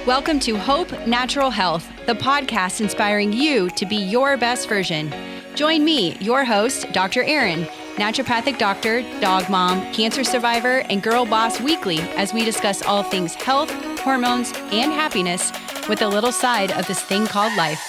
Welcome to Hope Natural Health, the podcast inspiring you to be your best version. Join me, your host, Dr. Erin, naturopathic doctor, dog mom, cancer survivor, and girl boss weekly as we discuss all things health, hormones, and happiness with a little side of this thing called life.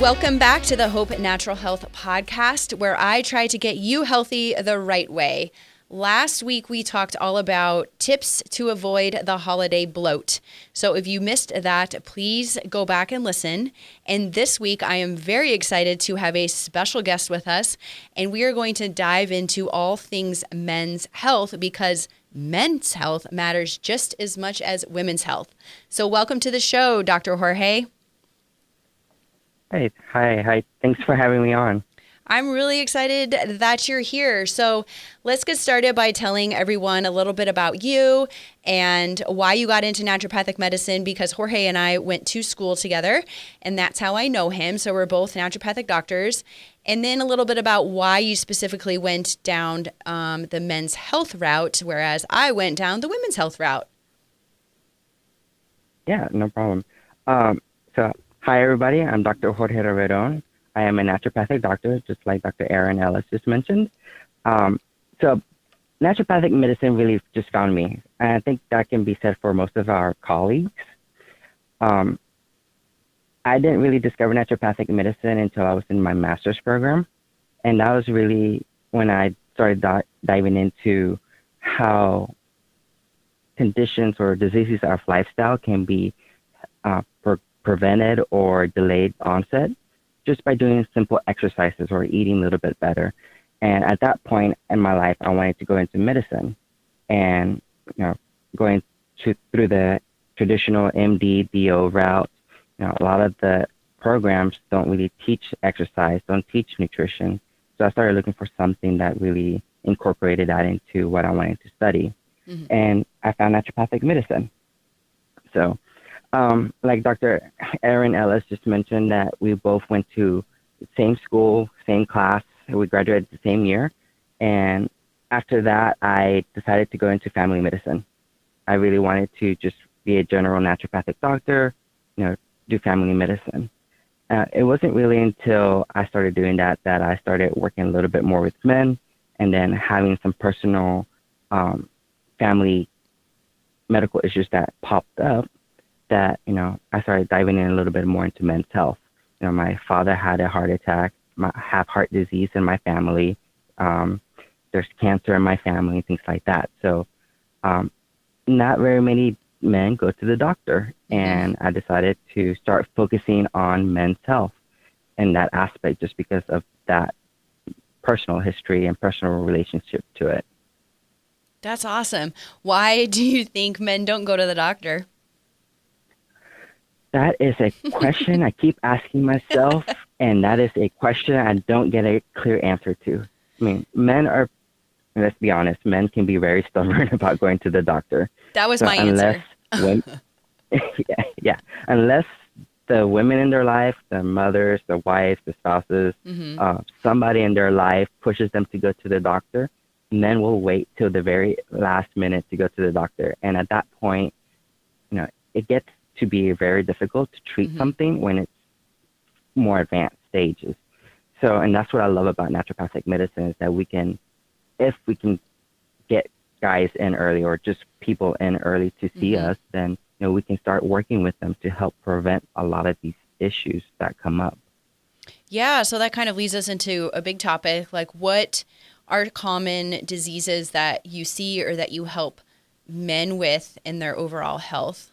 Welcome back to the Hope Natural Health podcast, where I try to get you healthy the right way. Last week, we talked all about tips to avoid the holiday bloat. So if you missed that, please go back and listen. And this week, I am very excited to have a special guest with us, and we are going to dive into all things men's health because men's health matters just as much as women's health. So welcome to the show, Dr. Jorge. Hey, hi. Thanks for having me on. I'm really excited that you're here. So let's get started by telling everyone a little bit about you and why you got into naturopathic medicine, because Jorge and I went to school together, and that's how I know him. So we're both naturopathic doctors. And then a little bit about why you specifically went down the men's health route, whereas I went down the women's health route. Yeah, no problem. Hi, everybody. I'm Dr. Jorge Reveron. I am a naturopathic doctor, just like Dr. Erin Ellis just mentioned. So naturopathic medicine really just found me. And I think that can be said for most of our colleagues. I didn't really discover naturopathic medicine until I was in my master's program. And that was really when I started diving into how conditions or diseases of lifestyle can be prevented or delayed onset just by doing simple exercises or eating a little bit better. And at that point in my life, I wanted to go into medicine, and going through the traditional MD, DO route. A lot of the programs don't really teach exercise, don't teach nutrition. So I started looking for something that really incorporated that into what I wanted to study. Mm-hmm. And I found naturopathic medicine. So like Dr. Erin Ellis just mentioned, that we both went to the same school, same class. We graduated the same year. And after that, I decided to go into family medicine. I really wanted to just be a general naturopathic doctor, do family medicine. It wasn't really until I started doing that I started working a little bit more with men, and then having some personal family medical issues that popped up, that, I started diving in a little bit more into men's health. My father had a heart attack, have heart disease in my family. There's cancer in my family, things like that. So not very many men go to the doctor, and I decided to start focusing on men's health in that aspect just because of that personal history and personal relationship to it. That's awesome. Why do you think men don't go to the doctor? That is a question I keep asking myself, and that is a question I don't get a clear answer to. I mean, let's be honest, men can be very stubborn about going to the doctor. That was my answer. Unless the women in their life, the mothers, the wives, the spouses, somebody in their life pushes them to go to the doctor, men will wait till the very last minute to go to the doctor. And at that point, it gets to be very difficult to treat something when it's more advanced stages. So, and that's what I love about naturopathic medicine, is that if we can get guys in early, or just people in early to see us, then, we can start working with them to help prevent a lot of these issues that come up. Yeah. So that kind of leads us into a big topic, like what are common diseases that you see or that you help men with in their overall health?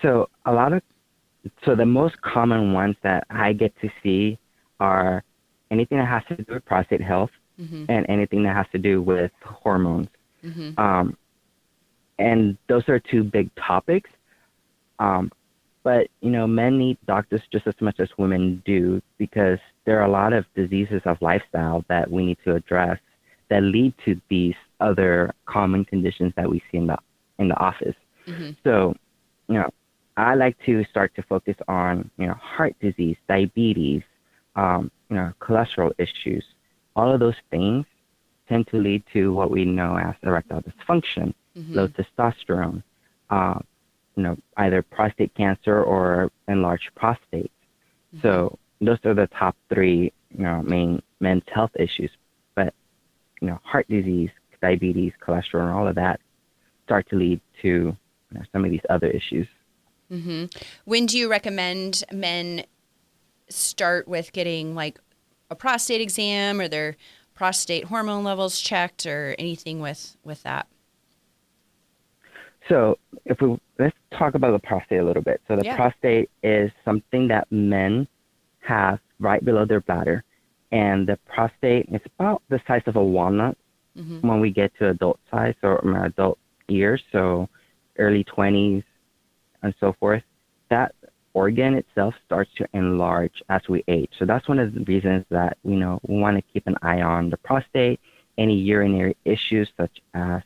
So the most common ones that I get to see are anything that has to do with prostate health and anything that has to do with hormones. And those are two big topics. But, men need doctors just as much as women do, because there are a lot of diseases of lifestyle that we need to address that lead to these other common conditions that we see in the office. So, I like to start to focus on, heart disease, diabetes, cholesterol issues. All of those things tend to lead to what we know as erectile dysfunction, low testosterone, either prostate cancer or enlarged prostate. So those are the top three, main men's health issues. But, heart disease, diabetes, cholesterol, and all of that start to lead to some of these other issues. When do you recommend men start with getting like a prostate exam or their prostate hormone levels checked or anything with that? So let's talk about the prostate a little bit. So the prostate is something that men have right below their bladder. And the prostate is about the size of a walnut when we get to adult size or adult years, so early 20s and so forth. That organ itself starts to enlarge as we age. So that's one of the reasons that we want to keep an eye on the prostate, any urinary issues such as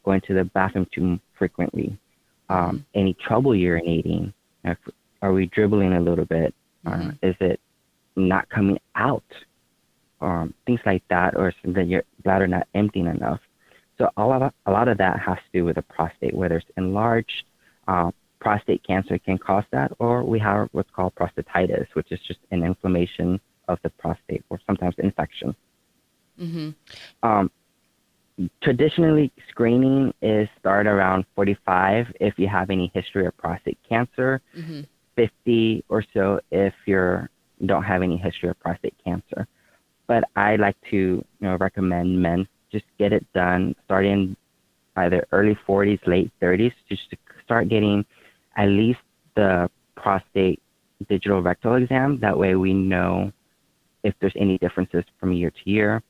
going to the bathroom too frequently, any trouble urinating, are we dribbling a little bit, is it not coming out, things like that, or that your bladder not emptying enough. So a lot of that has to do with the prostate, whether it's enlarged. Prostate cancer can cause that, or we have what's called prostatitis, which is just an inflammation of the prostate, or sometimes infection. Traditionally, screening is started around 45 if you have any history of prostate cancer, 50 or so if you don't have any history of prostate cancer. But I like to recommend men just get it done starting either early 40s, late 30s, just to start getting at least the prostate digital rectal exam. That way we know if there's any differences from year to year.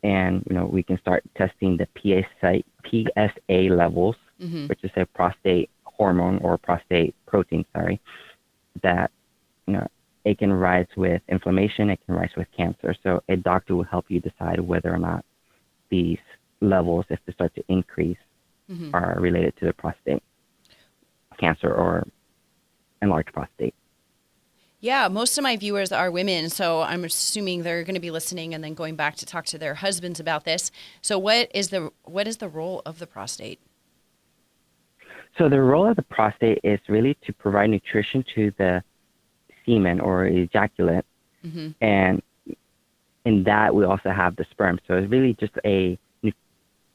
And, we can start testing the PSA levels, which is a prostate hormone or prostate protein, that, it can rise with inflammation, it can rise with cancer. So a doctor will help you decide whether or not these levels, if they start to increase, are related to the prostate cancer or enlarged prostate. Yeah, most of my viewers are women, so I'm assuming they're going to be listening and then going back to talk to their husbands about this. So what is the role of the prostate? So the role of the prostate is really to provide nutrition to the semen or ejaculate, and in that we also have the sperm. So it's really just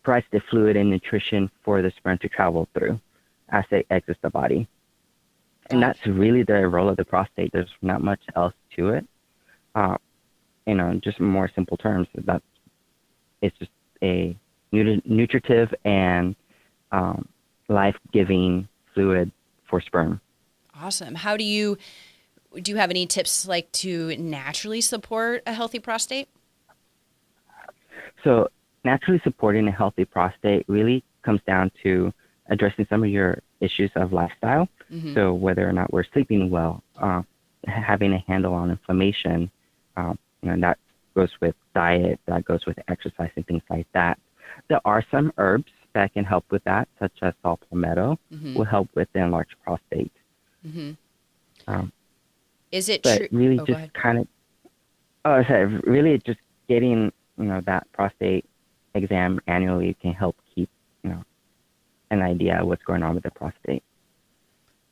provides the fluid and nutrition for the sperm to travel through as it exits the body. And that's really the role of the prostate. There's not much else to it. Just more simple terms, it's just a nutritive and life-giving fluid for sperm. Awesome. Do you have any tips like to naturally support a healthy prostate? So naturally supporting a healthy prostate really comes down to addressing some of your issues of lifestyle. So whether or not we're sleeping well, having a handle on inflammation, that goes with diet, that goes with exercise and things like that. There are some herbs that can help with that, such as saw palmetto will help with the enlarged prostate. Is it true? Really really just getting, that prostate exam annually can help keep, an idea of what's going on with the prostate.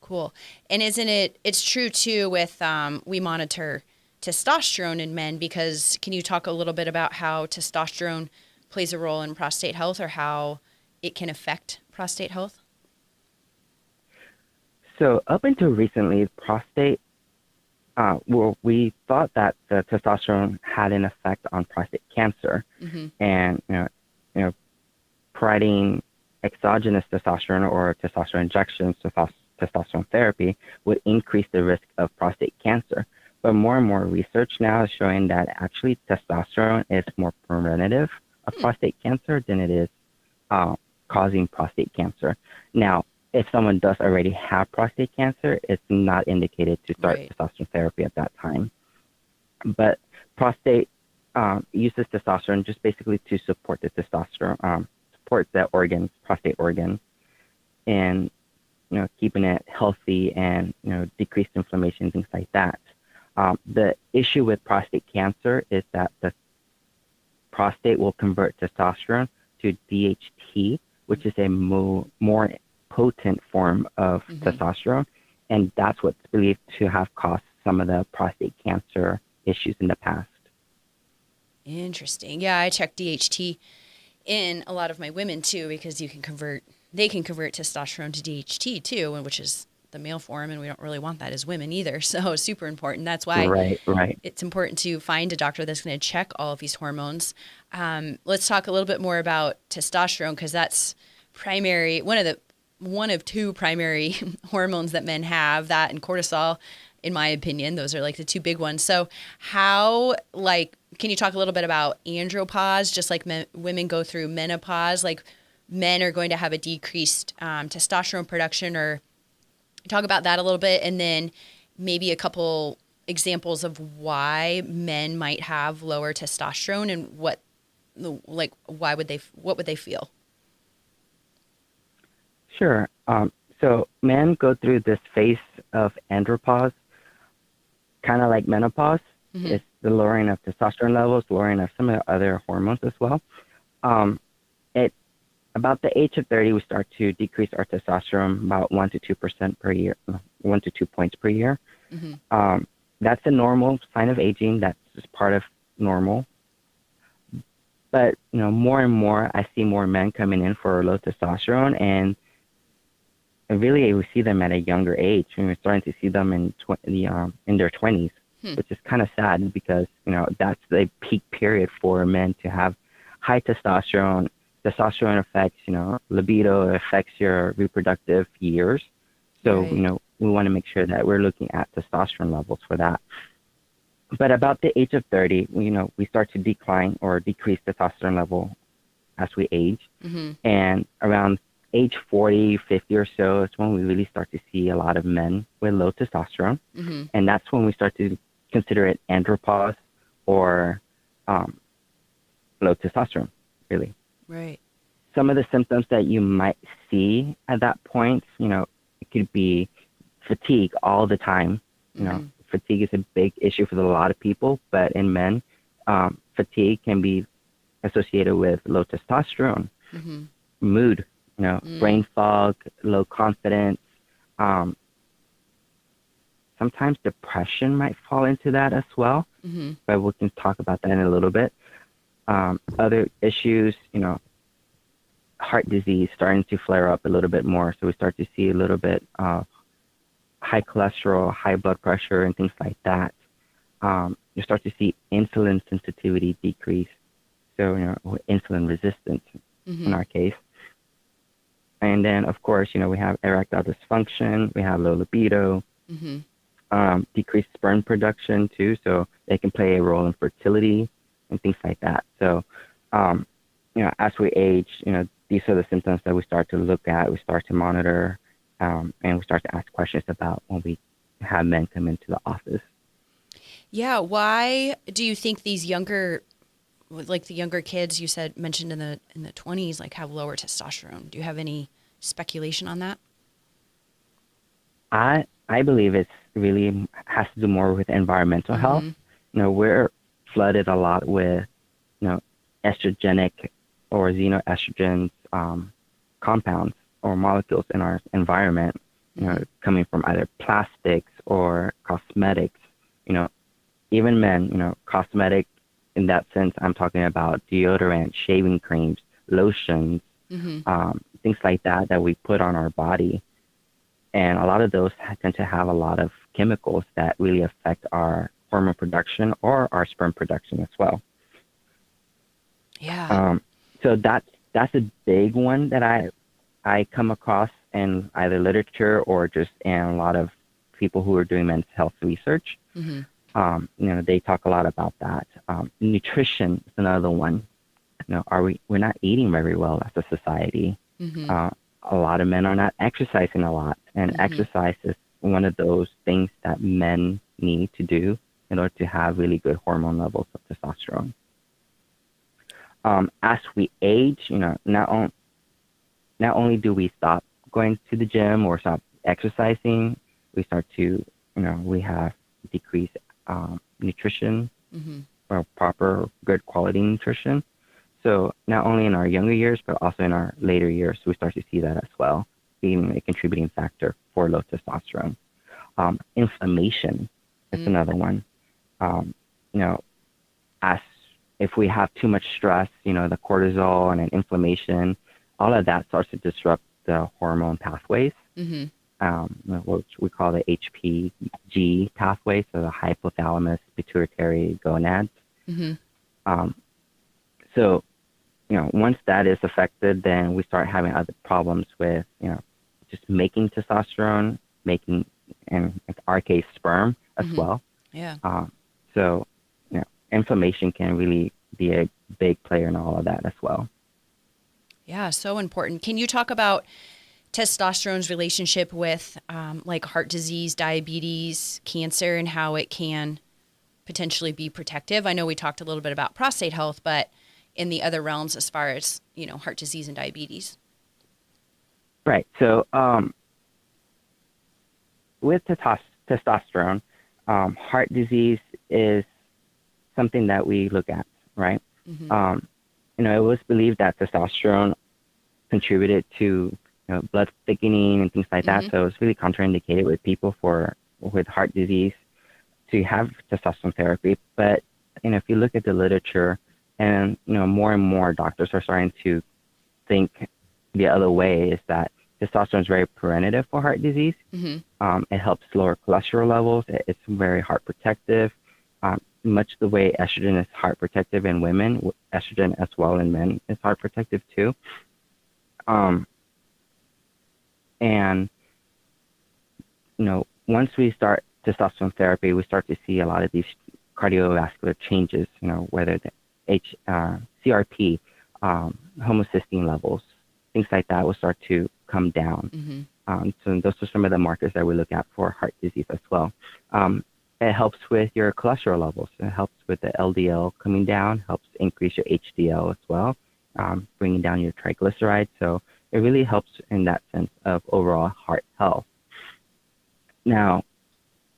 Cool. And it's true too with, we monitor testosterone in men, because can you talk a little bit about how testosterone plays a role in prostate health, or how it can affect prostate health? So up until recently, prostate, we thought that the testosterone had an effect on prostate cancer, and providing exogenous testosterone or testosterone injections, testosterone therapy would increase the risk of prostate cancer. But more and more research now is showing that actually testosterone is more preventative of prostate cancer than it is causing prostate cancer. Now, if someone does already have prostate cancer, it's not indicated to start testosterone therapy at that time. But prostate uses testosterone just basically to support the testosterone, support the organs, prostate organ, and keeping it healthy and decreased inflammation, things like that. The issue with prostate cancer is that the prostate will convert testosterone to DHT, which is a more potent form of testosterone, and that's what's believed to have caused some of the prostate cancer issues in the past. Interesting. Yeah, I check DHT in a lot of my women too, because they can convert testosterone to DHT too, which is the male form, and we don't really want that as women either. So super important. That's why right. It's important to find a doctor that's going to check all of these hormones. Let's talk a little bit more about testosterone, because that's one of two primary hormones that men have, that and cortisol. In my opinion, those are like the two big ones. So can you talk a little bit about andropause, just like women go through menopause, like men are going to have a decreased testosterone production, or talk about that a little bit, and then maybe a couple examples of why men might have lower testosterone and what would they feel? Sure. So men go through this phase of andropause, kind of like menopause. It's the lowering of testosterone levels, lowering of some of the other hormones as well. About the age of 30, we start to decrease our testosterone about 1 to 2% per year, 1 to 2 points per year. That's a normal sign of aging. That's just part of normal. But more and more, I see more men coming in for low testosterone, and really we see them at a younger age. We're starting to see them in their 20s, which is kind of sad, because that's the peak period for men to have high testosterone. Testosterone affects, libido, affects your reproductive years. So, we want to make sure that we're looking at testosterone levels for that. But about the age of 30, we start to decline or decrease testosterone level as we age. And around age 40, 50 or so is when we really start to see a lot of men with low testosterone. And that's when we start to consider it andropause or low testosterone, really. Right. Some of the symptoms that you might see at that point, it could be fatigue all the time. Fatigue is a big issue for a lot of people, but in men, fatigue can be associated with low testosterone, mood, brain fog, low confidence. Sometimes depression might fall into that as well, but we can talk about that in a little bit. Other issues, heart disease starting to flare up a little bit more. So we start to see a little bit of high cholesterol, high blood pressure, and things like that. You start to see insulin sensitivity decrease. So, insulin resistance in our case. And then, of course, we have erectile dysfunction, we have low libido, decreased sperm production too. So they can play a role in fertility and things like that. So, as we age, these are the symptoms that we start to look at, we start to monitor, and we start to ask questions about when we have men come into the office. Yeah. Why do you think these younger kids you mentioned in the 20s, like, have lower testosterone? Do you have any speculation on that? I believe it's really has to do more with environmental health. We're flooded a lot with, estrogenic or xenoestrogens compounds or molecules in our environment, coming from either plastics or cosmetics. Even men, cosmetic in that sense, I'm talking about deodorant, shaving creams, lotions, things like that we put on our body. And a lot of those tend to have a lot of chemicals that really affect our hormone production or our sperm production as well. Yeah. So that's a big one that I come across in either literature or just in a lot of people who are doing men's health research. They talk a lot about that. Nutrition is another one. We're not eating very well as a society. A lot of men are not exercising a lot, and exercise is one of those things that men need to do in order to have really good hormone levels of testosterone. As we age, not only do we stop going to the gym or stop exercising, we start to, we have decreased nutrition Mm-hmm. or proper, good quality nutrition. So not only in our younger years, but also in our later years, we start to see that as well, being a contributing factor for low testosterone. Inflammation is another one. You know, as if we have too much stress, you know, the cortisol and an inflammation, all of that starts to disrupt the hormone pathways, Mm-hmm. which we call the HPG pathway, so the hypothalamus pituitary gonads. Mm-hmm. So, you know, once that is affected, then we start having other problems with, you know, just making testosterone, making, in our case, sperm as Mm-hmm. well. Yeah. So, you know, inflammation can really be a big player in all of that as well. Yeah, so important. Can you talk about testosterone's relationship with like heart disease, diabetes, cancer, and how it can potentially be protective? I know we talked a little bit about prostate health, but in the other realms as far as, you know, heart disease and diabetes. Right. So, with testosterone, heart disease is something that we look at, right? Mm-hmm. You know, it was believed that testosterone contributed to, you know, blood thickening and things like that. Mm-hmm. So it's really contraindicated with people with heart disease to have testosterone therapy. But, you know, if you look at the literature, and, you know, more and more doctors are starting to think the other way, is that testosterone is very preventative for heart disease. Mm-hmm. It helps lower cholesterol levels. It's very heart protective. Much the way estrogen is heart protective in women, estrogen as well in men is heart protective too. And, you know, once we start testosterone therapy, we start to see a lot of these cardiovascular changes, you know, whether the CRP, homocysteine levels, things like that will start to come down. Mm-hmm. So those are some of the markers that we look at for heart disease as well. It helps with your cholesterol levels. It helps with the LDL coming down, helps increase your HDL as well, bringing down your triglycerides. So it really helps in that sense of overall heart health. Now,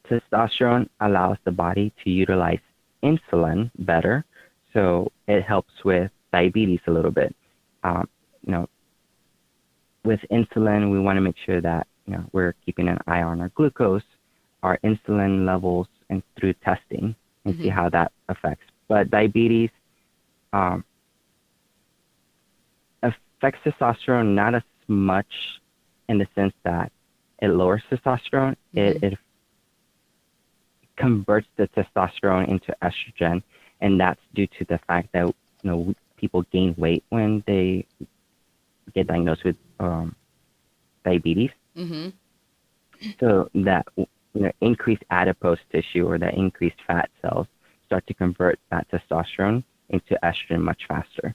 testosterone allows the body to utilize insulin better, so it helps with diabetes a little bit. You know, with insulin, we want to make sure that, you know, we're keeping an eye on our glucose, our insulin levels, and through testing, and Mm-hmm. see how that affects. But diabetes affects testosterone not as much in the sense that it lowers testosterone. Mm-hmm. It converts the testosterone into estrogen, and that's due to the fact that, you know, people gain weight when they get diagnosed with diabetes. Mm-hmm. So that, you know, increased adipose tissue or the increased fat cells start to convert that testosterone into estrogen much faster.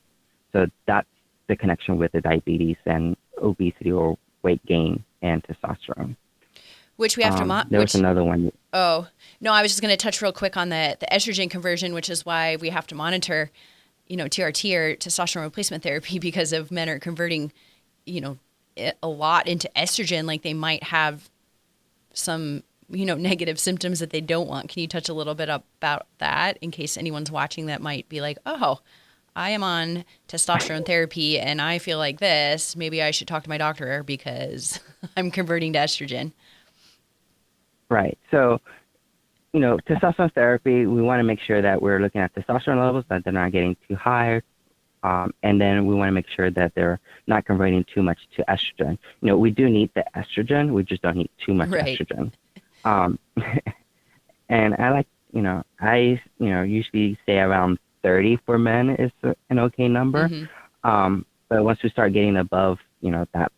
So that's the connection with the diabetes and obesity or weight gain and testosterone. Which we have to there was another one. Oh, no, I was just going to touch real quick on the estrogen conversion, which is why we have to monitor, you know, TRT or testosterone replacement therapy, because if men are converting, you know, a lot into estrogen, like they might have some, you know, negative symptoms that they don't want. Can you touch a little bit about that in case anyone's watching that might be like, oh, I am on testosterone therapy and I feel like this, maybe I should talk to my doctor because I'm converting to estrogen. Right. So, you know, testosterone therapy, we want to make sure that we're looking at testosterone levels, that they're not getting too high. And then we want to make sure that they're not converting too much to estrogen. You know, we do need the estrogen. We just don't need too much estrogen. And I like, you know, usually say around 30 for men is an okay number. Mm-hmm. But once we start getting above, you know, that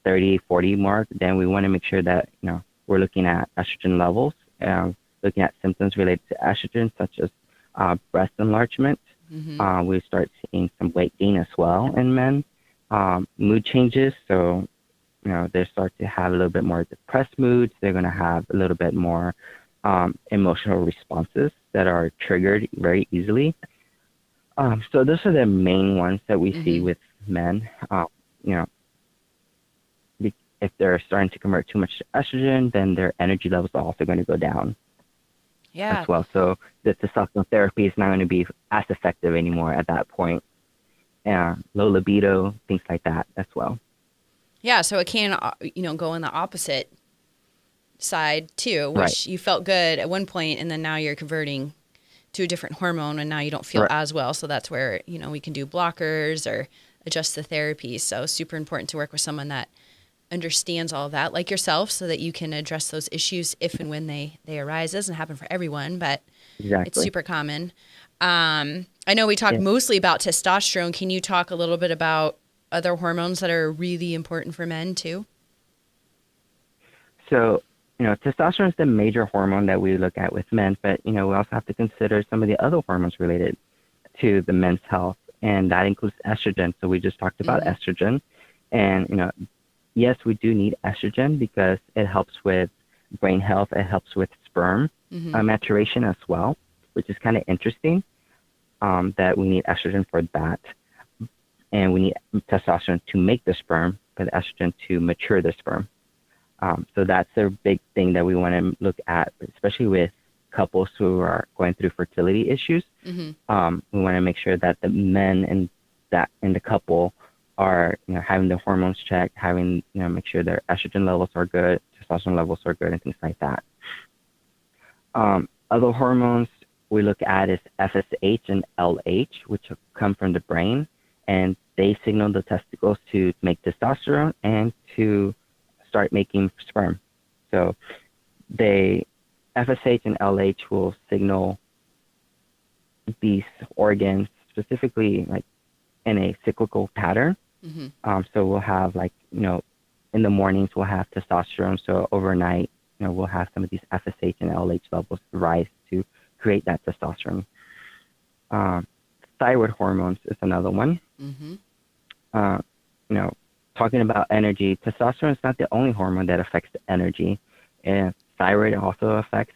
30, 40 mark, then we want to make sure that, you know, we're looking at estrogen levels, looking at symptoms related to estrogen, such as breast enlargement. Mm-hmm. We start seeing some weight gain as well in men. Mood changes, so, you know, they start to have a little bit more depressed moods. They're going to have a little bit more emotional responses that are triggered very easily. So those are the main ones that we see with men. You know, if they're starting to convert too much to estrogen, then their energy levels are also going to go down. Yeah. well. So the testosterone therapy is not going to be as effective anymore at that point. Low libido, things like that as well. Yeah. So it can, go in the opposite side too, Right. which you felt good at one point and then now you're converting to a different hormone and now you don't feel Right. as well. So that's where, we can do blockers or adjust the therapy. So super important to work with someone that understands all of that, like yourself, so that you can address those issues if and when they arise. It doesn't happen for everyone, but Exactly. it's super common. I know we talked mostly about testosterone. Can you talk a little bit about other hormones that are really important for men too? So, testosterone is the major hormone that we look at with men, but, we also have to consider some of the other hormones related to the men's health, and that includes estrogen. So we just talked about estrogen, and, yes, we do need estrogen because it helps with brain health. It helps with sperm maturation as well, which is kind of interesting, that we need estrogen for that. And we need testosterone to make the sperm, but estrogen to mature the sperm. So that's a big thing that we want to look at, especially with couples who are going through fertility issues. We want to make sure that the men in the couple are, having the hormones checked, having, make sure their estrogen levels are good, testosterone levels are good, and things like that. Other hormones we look at is FSH and LH, which come from the brain, and they signal the testicles to make testosterone and to start making sperm. So FSH and LH will signal these organs specifically like in a cyclical pattern. So we'll have in the mornings we'll have testosterone. So overnight, we'll have some of these FSH and LH levels rise to create that testosterone. Thyroid hormones is another one. Talking about energy, testosterone is not the only hormone that affects the energy. And thyroid also affects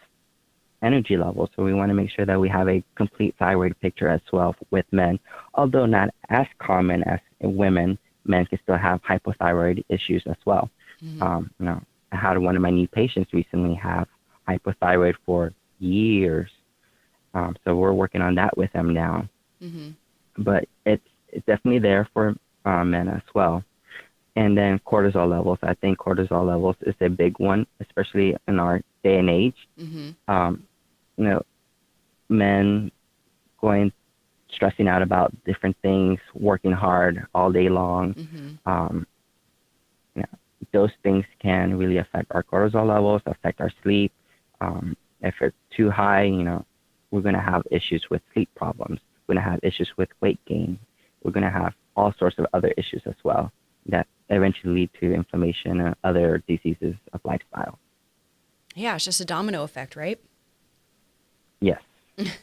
energy levels. So we want to make sure that we have a complete thyroid picture as well with men. Although not as common as in women, men can still have hypothyroid issues as well. I had one of my new patients recently have hypothyroid for years. So we're working on that with them now. But it's definitely there for men as well. And then cortisol levels. I think cortisol levels is a big one, especially in our day and age. Men stressing out about different things, working hard all day long. Those things can really affect our cortisol levels, affect our sleep. If it's too high, we're going to have issues with sleep problems. We're going to have issues with weight gain. We're going to have all sorts of other issues as well that eventually lead to inflammation and other diseases of lifestyle. Yeah, it's just a domino effect, right? Yes,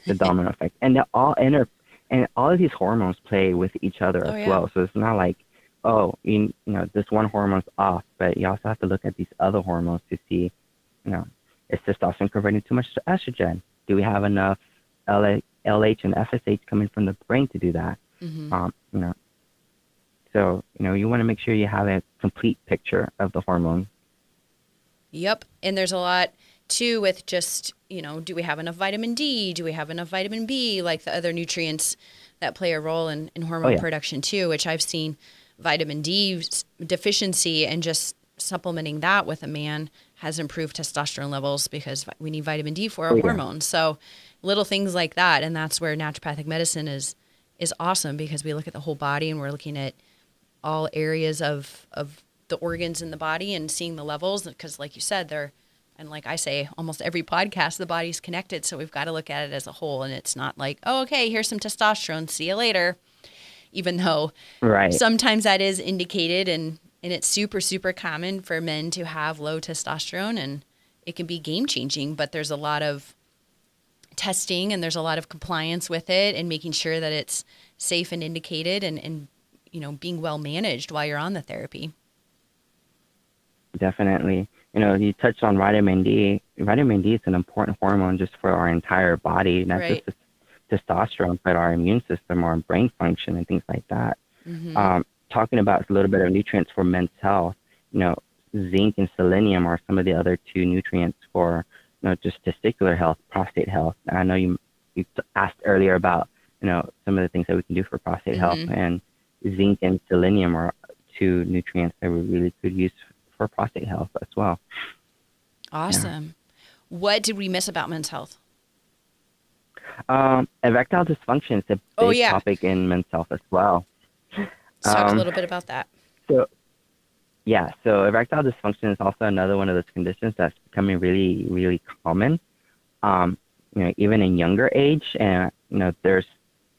the domino effect. And all of these hormones play with each other as well. So it's not like, this one hormone's off, but you also have to look at these other hormones to see, is testosterone converting too much to estrogen? Do we have enough LH and FSH coming from the brain to do that? So, you want to make sure you have a complete picture of the hormone. Yep. And there's a lot too with just, do we have enough vitamin D? Do we have enough vitamin B? Like the other nutrients that play a role in hormone production too, which I've seen vitamin D deficiency and just supplementing that with a man has improved testosterone levels because we need vitamin D for our hormones. So little things like that. And that's where naturopathic medicine is awesome because we look at the whole body and we're looking at all areas of the organs in the body and seeing the levels. Because like you said, and like I say, almost every podcast, the body's connected. So we've got to look at it as a whole. And it's not like, oh, okay, here's some testosterone. See you later. Even though sometimes that is indicated and it's super, super common for men to have low testosterone and it can be game changing, but there's a lot of testing and there's a lot of compliance with it and making sure that it's safe and indicated and being well managed while you're on the therapy. Definitely. You touched on vitamin D. Vitamin D is an important hormone just for our entire body, not just testosterone, but our immune system, our brain function, and things like that. Talking about a little bit of nutrients for men's health, zinc and selenium are some of the other two nutrients for just testicular health, prostate health. I know you asked earlier about, some of the things that we can do for prostate health, and zinc and selenium are two nutrients that we really could use for prostate health as well. Awesome. Yeah. What did we miss about men's health? Erectile dysfunction is a big topic in men's health as well. Let's talk a little bit about that. So erectile dysfunction is also another one of those conditions that's becoming really, really common. Even in younger age, and there's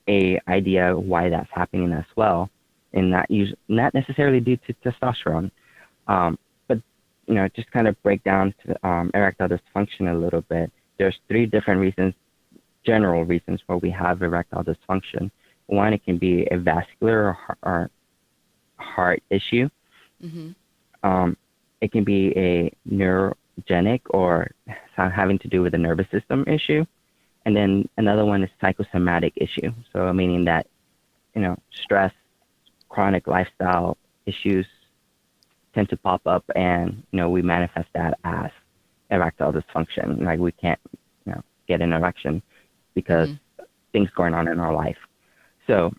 a idea why that's happening as well, and not necessarily due to testosterone, but just kind of break down to erectile dysfunction a little bit. There's 3 different general reasons why we have erectile dysfunction. One, it can be a vascular or heart issue. It can be a neurogenic or having to do with the nervous system issue. And then another one is psychosomatic issue. So meaning that, stress, chronic lifestyle issues tend to pop up, and, we manifest that as erectile dysfunction. Like we can't, get an erection because things going on in our life. So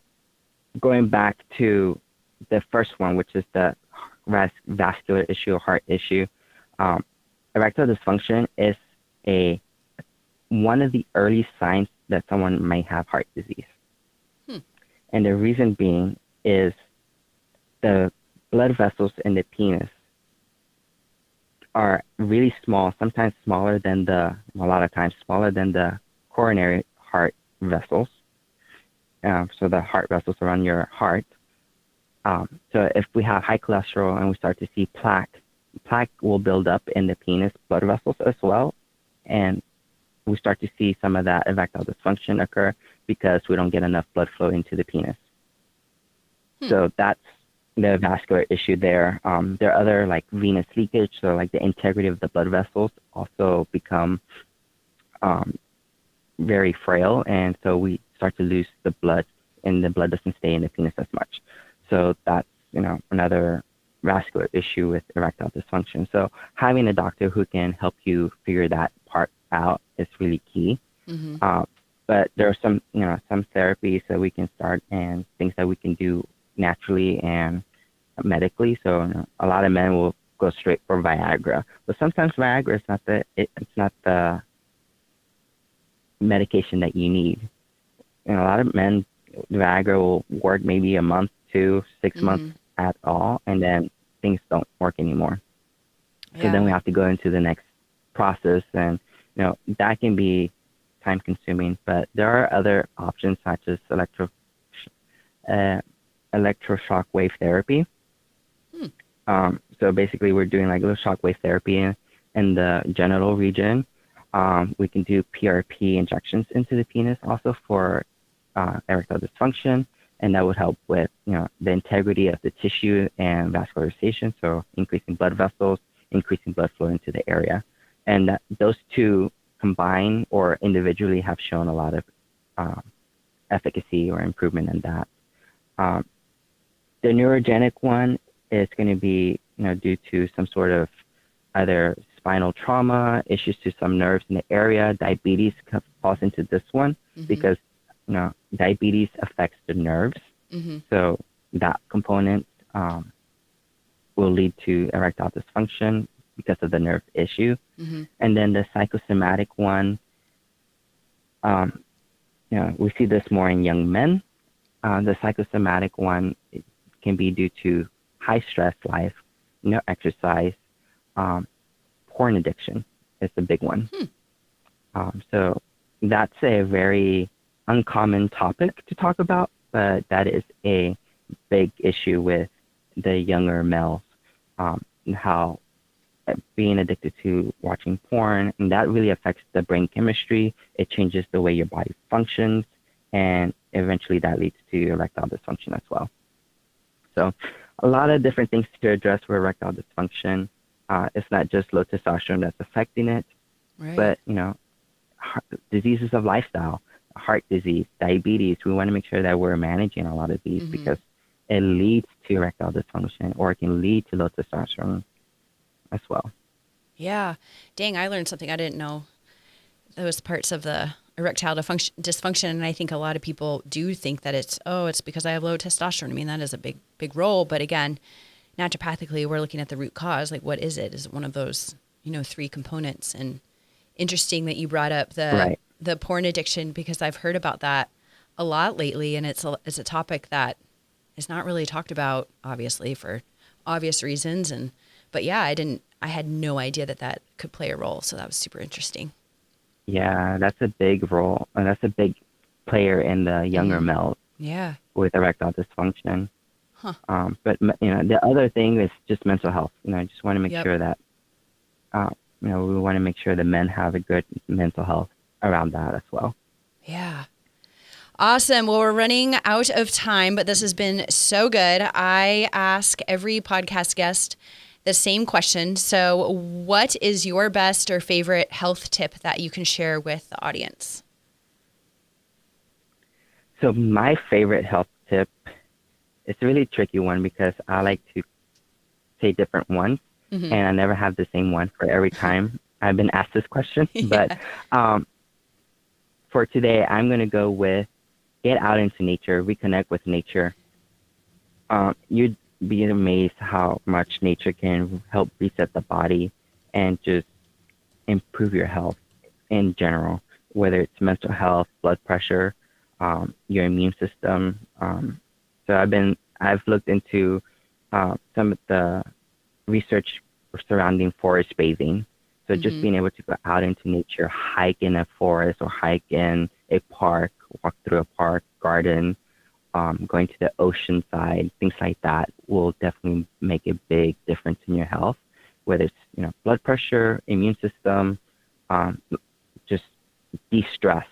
going back to the first one, which is the vascular issue or heart issue, erectile dysfunction is one of the early signs that someone might have heart disease. And the reason being is the blood vessels in the penis are really small, sometimes a lot of times smaller than the coronary heart vessels. So the heart vessels around your heart. So if we have high cholesterol and we start to see plaque will build up in the penis blood vessels as well. And we start to see some of that erectile dysfunction occur because we don't get enough blood flow into the penis. So that's the vascular issue there. There are other like venous leakage, so like the integrity of the blood vessels also become very frail, and so we start to lose the blood, and the blood doesn't stay in the penis as much. So that's another vascular issue with erectile dysfunction. So having a doctor who can help you figure that part out is really key. But there are some therapies that we can start and things that we can do naturally and medically. So a lot of men will go straight for Viagra, but sometimes Viagra is not the medication that you need. A lot of men, Viagra will work maybe a month to 6 months at all, and then things don't work anymore. So then we have to go into the next process, and that can be time consuming, but there are other options such as electroshock wave therapy. So basically we're doing like little shock wave therapy in the genital region. We can do PRP injections into the penis also for erectile dysfunction, and that would help with the integrity of the tissue and vascularization, so increasing blood vessels, increasing blood flow into the area. And those two combined or individually have shown a lot of efficacy or improvement in that. The neurogenic one is going to be due to some sort of either spinal trauma, issues to some nerves in the area. Diabetes falls into this one because diabetes affects the nerves. So that component will lead to erectile dysfunction because of the nerve issue. And then the psychosomatic one, we see this more in young men. The psychosomatic one can be due to high stress life, no exercise, porn addiction is the big one. So that's a very uncommon topic to talk about, but that is a big issue with the younger males, how being addicted to watching porn, and that really affects the brain chemistry. It changes the way your body functions, and eventually that leads to erectile dysfunction as well. So a lot of different things to address for erectile dysfunction. It's not just low testosterone that's affecting it, but diseases of lifestyle, heart disease, diabetes. We want to make sure that we're managing a lot of these because it leads to erectile dysfunction, or it can lead to low testosterone as well. Yeah. Dang, I learned something I didn't know those parts of the erectile dysfunction. And I think a lot of people do think that it's because I have low testosterone. I mean, that is a big, big role. But again, naturopathically, we're looking at the root cause. Like, what is it? Is it one of those, 3 components? And interesting that you brought up the porn addiction, because I've heard about that a lot lately. And it's a topic that is not really talked about, obviously, for obvious reasons. But yeah, I had no idea that could play a role. So that was super interesting. Yeah, that's a big role, and that's a big player in the younger males. Yeah. With erectile dysfunction. Huh. But the other thing is just mental health. I just want to make sure that, we want to make sure that men have a good mental health around that as well. Yeah. Awesome. Well, we're running out of time, but this has been so good. I ask every podcast guest the same question. So what is your best or favorite health tip that you can share with the audience? So my favorite health tip, it's a really tricky one because I like to say different ones, and I never have the same one for every time I've been asked this question. But for today, I'm going to go with get out into nature, reconnect with nature. You'd be amazed how much nature can help reset the body and just improve your health in general, whether it's mental health, blood pressure, your immune system. So I've looked into some of the research surrounding forest bathing. So just being able to go out into nature, hike in a forest or hike in a park, walk through a park, garden, going to the ocean side, things like that will definitely make a big difference in your health, whether it's, blood pressure, immune system, just de-stress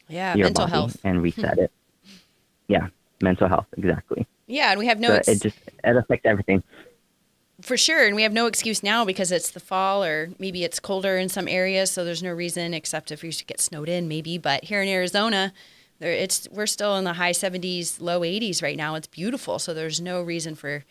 your mental body health and reset it. Yeah, mental health, exactly. Yeah, and we have it affects everything. For sure, and we have no excuse now because it's the fall, or maybe it's colder in some areas, so there's no reason except if you get snowed in, maybe. But here in Arizona, we're still in the high 70s, low 80s right now. It's beautiful, so there's no reason for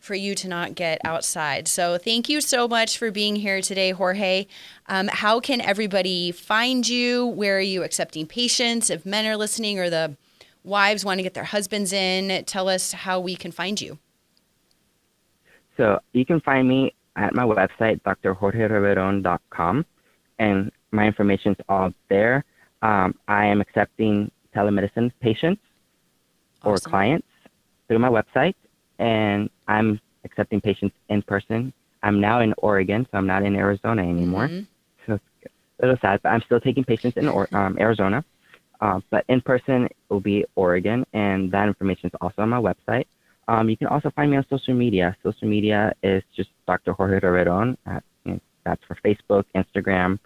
you to not get outside. So thank you so much for being here today, Jorge. How can everybody find you? Where are you accepting patients? If men are listening or the wives want to get their husbands in, tell us how we can find you. So you can find me at my website, drjorgereveron.com, and my information is all there. I am accepting telemedicine patients or clients through my website, and I'm accepting patients in person. I'm now in Oregon, so I'm not in Arizona anymore. So it's a little sad, but I'm still taking patients in Arizona. But in person, it will be Oregon, and that information is also on my website. You can also find me on social media. Social media is just Dr. Jorge Reveron. That's for Facebook, Instagram,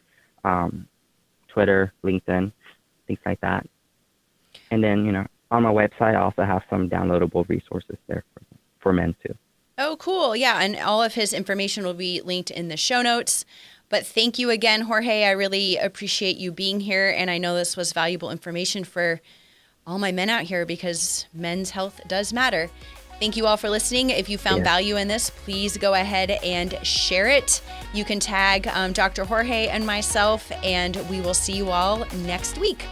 Twitter, LinkedIn, things like that. And then, on my website, I also have some downloadable resources there for men too. Oh, cool. Yeah, and all of his information will be linked in the show notes. But thank you again, Jorge. I really appreciate you being here, and I know this was valuable information for all my men out here because men's health does matter. Thank you all for listening. If you found value in this, please go ahead and share it. You can tag Dr. Jorge and myself, and we will see you all next week.